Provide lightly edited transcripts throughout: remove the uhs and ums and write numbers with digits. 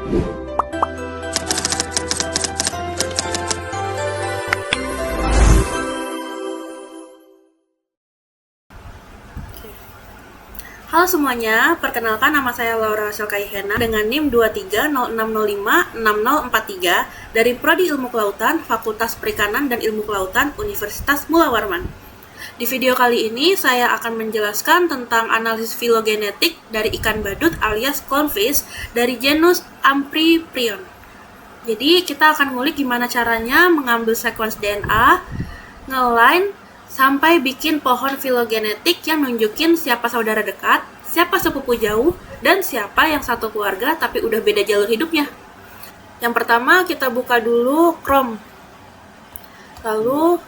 Halo semuanya, perkenalkan nama saya Laura Syalkaihena dengan NIM 2306056043 dari Prodi Ilmu Kelautan, Fakultas Perikanan dan Ilmu Kelautan, Universitas Mula Warman. Di video kali ini saya akan menjelaskan tentang analisis filogenetik dari ikan badut alias clownfish dari genus Amphibryon. Jadi kita akan ngulik gimana caranya mengambil sequence DNA, ngeline, sampai bikin pohon filogenetik yang nunjukin siapa saudara dekat, siapa sepupu jauh, dan siapa yang satu keluarga tapi udah beda jalur hidupnya. Yang pertama kita buka dulu Chrome. Lalu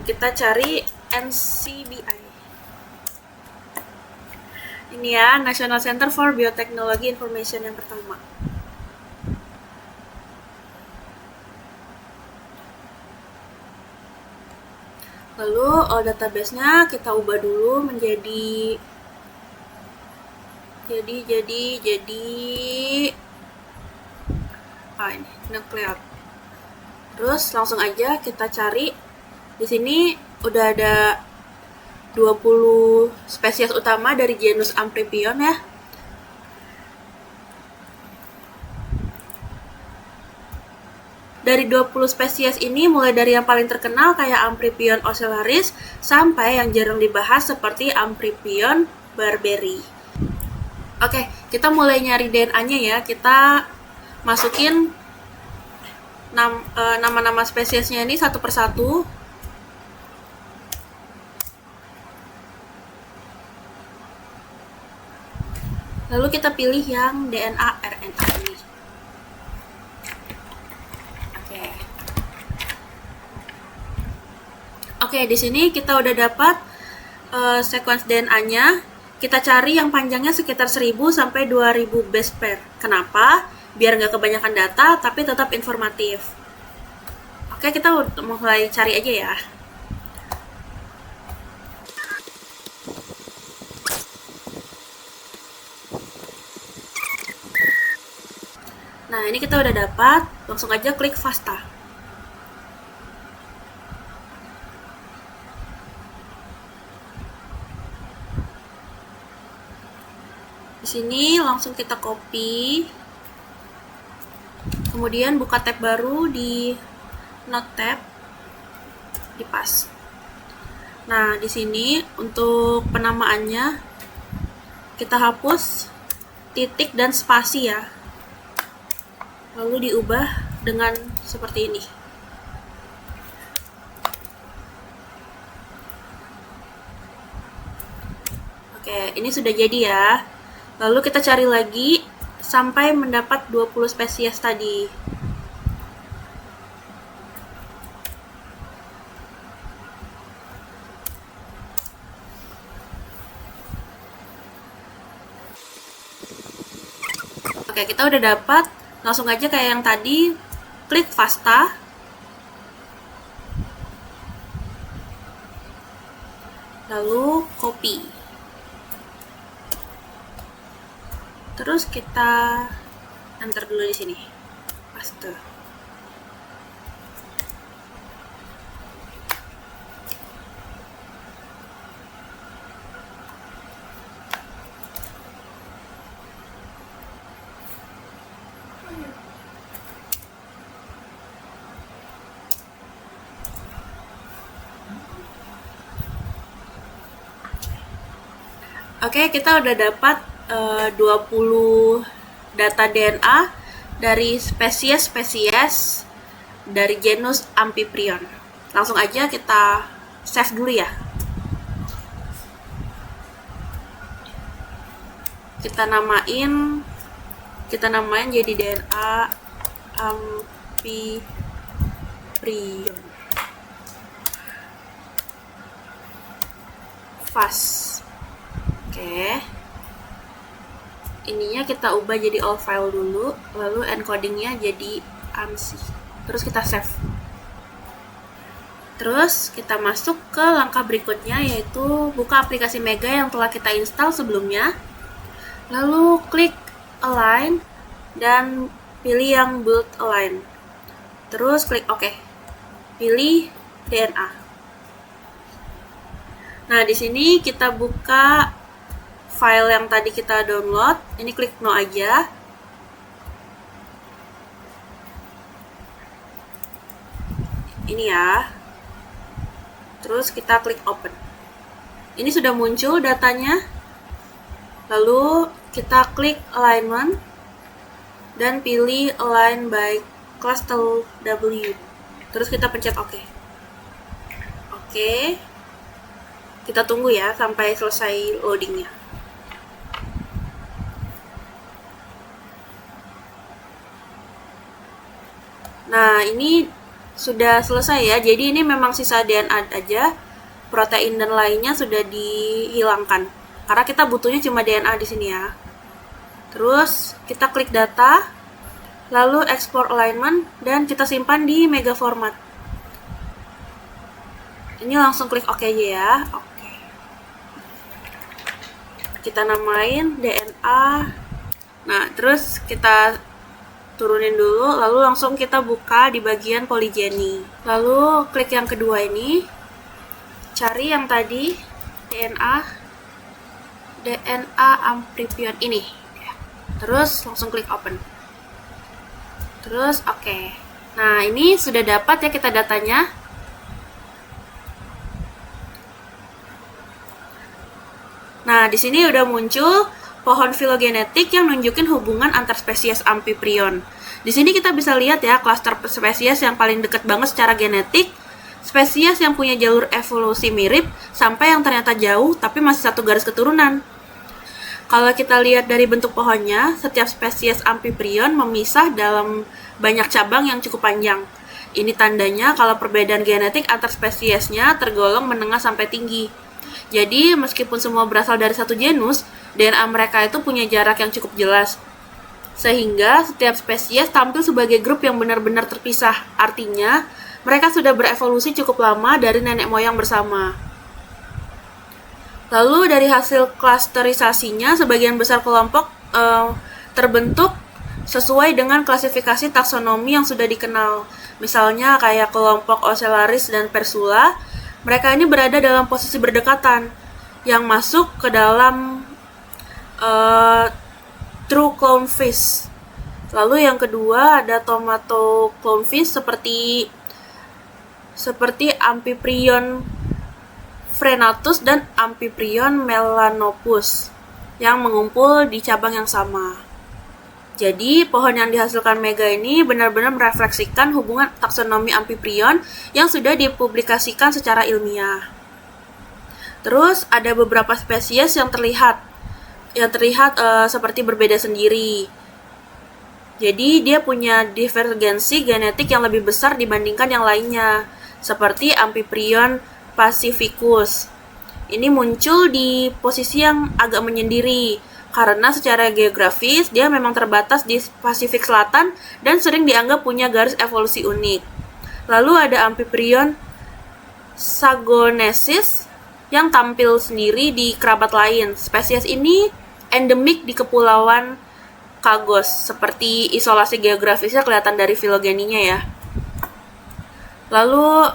kita cari NCBI. Ini ya, National Center for Biotechnology Information yang pertama. Lalu database-nya kita ubah dulu menjadi ini nuclear. Terus langsung aja kita cari. Di sini udah ada 20 spesies utama dari genus Amphibryon ya. Dari 20 spesies ini, mulai dari yang paling terkenal kayak Amphibryon ocellaris, sampai yang jarang dibahas seperti Amphibryon barberi. Oke, kita mulai nyari DNA-nya ya. Kita masukin nama-nama spesiesnya ini satu persatu. Lalu kita pilih yang DNA RNA ini. Oke, di sini kita udah dapat sequence DNA-nya. Kita cari yang panjangnya sekitar 1000 sampai 2000 base pair. Kenapa? Biar nggak kebanyakan data, tapi tetap informatif. Oke, kita mulai cari aja ya. Nah, ini kita udah dapat. Langsung aja klik FASTA. Di sini langsung kita copy, kemudian buka tab baru di Note tab, di paste. Nah, di sini untuk penamaannya kita hapus titik dan spasi ya, lalu diubah dengan seperti ini. Oke, ini sudah jadi ya. Lalu kita cari lagi sampai mendapat 20 spesies tadi. Oke, kita udah dapat. Langsung aja kayak yang tadi, klik FASTA. Lalu copy. Terus kita enter dulu di sini, paste. Oke, kita udah dapat 20 data DNA dari spesies-spesies dari genus Amphibryon. Langsung aja kita save dulu ya. Kita namain jadi DNA Amphibryon. FAS. Oke. Ininya kita ubah jadi all file dulu, lalu encodingnya jadi AMSI. Terus kita save. Terus kita masuk ke langkah berikutnya, yaitu buka aplikasi Mega yang telah kita install sebelumnya. Lalu klik align dan pilih yang build align. Terus klik OK. Pilih DNA. Nah, di sini kita buka file yang tadi kita download. Ini klik no aja. Ini ya. Terus kita klik open. Ini sudah muncul datanya. Lalu kita klik alignment dan pilih align by cluster W. Terus kita pencet OK. Oke. Kita tunggu ya sampai selesai loadingnya. Nah, ini sudah selesai ya. Jadi ini memang sisa DNA aja. Protein dan lainnya sudah dihilangkan. Karena kita butuhnya cuma DNA di sini ya. Terus kita klik data, lalu export alignment, dan kita simpan di mega format. Ini langsung klik OK aja ya. Oke. Kita namain DNA. Nah, terus kita turunin dulu, lalu langsung kita buka di bagian polygeny. Lalu klik yang kedua ini, cari yang tadi DNA Amphiprion ini. Terus langsung klik open. Terus oke. Nah, ini sudah dapat ya kita datanya. Nah, di sini udah muncul pohon filogenetik yang nunjukin hubungan antar spesies Amphiprion. Di sini kita bisa lihat ya klaster spesies yang paling dekat banget secara genetik, spesies yang punya jalur evolusi mirip, sampai yang ternyata jauh tapi masih satu garis keturunan. Kalau kita lihat dari bentuk pohonnya, setiap spesies Amphiprion memisah dalam banyak cabang yang cukup panjang. Ini tandanya kalau perbedaan genetik antar spesiesnya tergolong menengah sampai tinggi. Jadi, meskipun semua berasal dari satu genus, DNA mereka itu punya jarak yang cukup jelas. Sehingga setiap spesies tampil sebagai grup yang benar-benar terpisah. Artinya, mereka sudah berevolusi cukup lama dari nenek moyang bersama. Lalu dari hasil klasterisasinya, sebagian besar kelompok terbentuk sesuai dengan klasifikasi taksonomi yang sudah dikenal. Misalnya kayak kelompok Ocellaris dan Persula, mereka ini berada dalam posisi berdekatan, yang masuk ke dalam True Clownfish. Lalu yang kedua ada Tomato Clownfish seperti Amphiprion Frenatus dan Amphiprion melanopus yang mengumpul di cabang yang sama. Jadi, pohon yang dihasilkan Mega ini benar-benar merefleksikan hubungan taksonomi Amphiprion yang sudah dipublikasikan secara ilmiah. Terus, ada beberapa spesies yang terlihat seperti berbeda sendiri. Jadi, dia punya divergensi genetik yang lebih besar dibandingkan yang lainnya, seperti Amphiprion pacificus. Ini muncul di posisi yang agak menyendiri, karena secara geografis dia memang terbatas di Pasifik Selatan dan sering dianggap punya garis evolusi unik. Lalu ada Amphiprion sagonesis yang tampil sendiri di kerabat lain. Spesies ini endemik di Kepulauan Chagos, seperti isolasi geografisnya kelihatan dari filogeninya ya. Lalu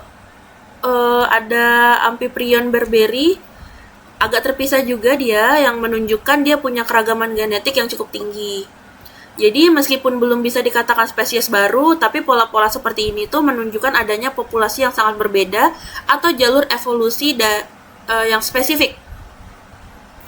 ada Amphiprion berberi, agak terpisah juga dia, yang menunjukkan dia punya keragaman genetik yang cukup tinggi. Jadi meskipun belum bisa dikatakan spesies baru, tapi pola-pola seperti ini tuh menunjukkan adanya populasi yang sangat berbeda atau jalur evolusi yang spesifik.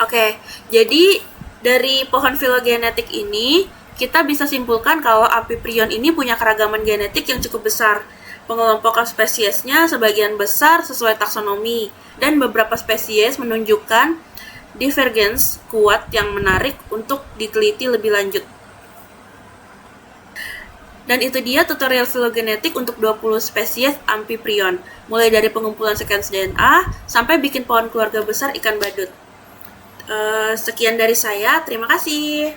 Oke, jadi dari pohon filogenetik ini kita bisa simpulkan kalau Amphiprion ini punya keragaman genetik yang cukup besar. Pengelompokan spesiesnya sebagian besar sesuai taksonomi, dan beberapa spesies menunjukkan divergens kuat yang menarik untuk diteliti lebih lanjut. Dan itu dia tutorial filogenetik untuk 20 spesies Amphiprion, mulai dari pengumpulan sekuens DNA sampai bikin pohon keluarga besar ikan badut. Sekian dari saya, terima kasih.